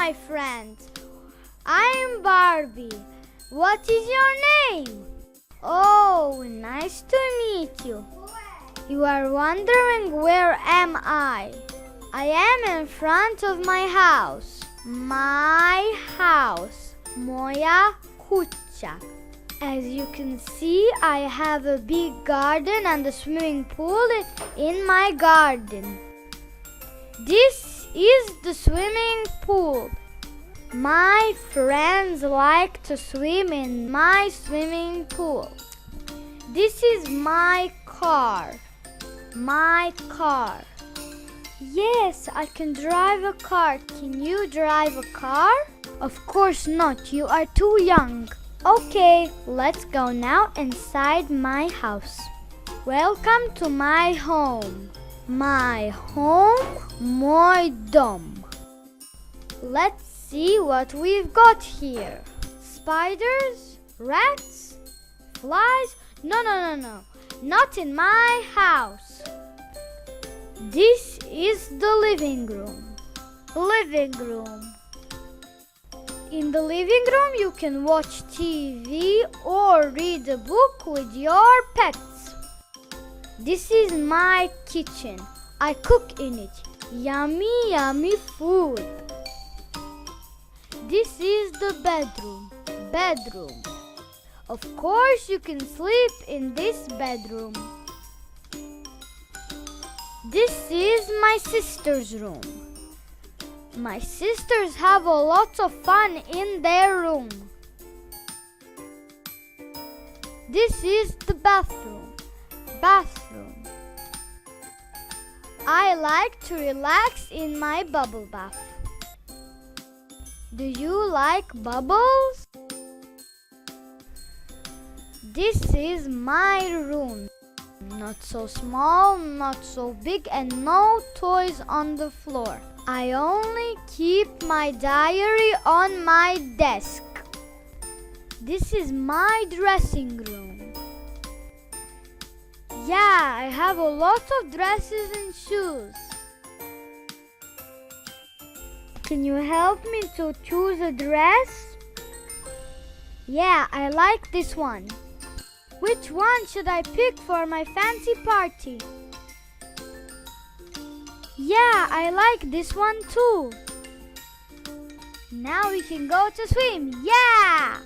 my friends. I'm Barbie. What is your name? Oh, nice to meet you. You are wondering where am I? I am in front of my house. My house. Moja kuća. As you can see, I have a big garden and a swimming pool in my garden. This is the swimming pool. My friends like to swim in my swimming pool. This is my car. My car. Yes, I can drive a car. Can you drive a car? Of course not. You are too young. Okay, let's go now inside my house. Welcome to my home. My home, moj dom. Let's see what we've got here. Spiders, rats, flies. No. Not in my house. This is the living room. Living room. In the living room you can watch TV or read a book with your pets. This is my kitchen. I cook in it. Yummy food. This is the bedroom. Bedroom. Of course you can sleep in this bedroom. This is my sister's room. My sisters have a lot of fun in their room. This is the bathroom. Bathroom. I like to relax in my bubble bath. Do you like bubbles? This is my room. Not so small, not so big, and no toys on the floor. I only keep my diary on my desk. This is my dressing room. Yeah, I have a lot of dresses and shoes. Can you help me to choose a dress? Yeah, I like this one. Which one should I pick for my fancy party? Yeah, I like this one too. Now we can go to swim. Yeah!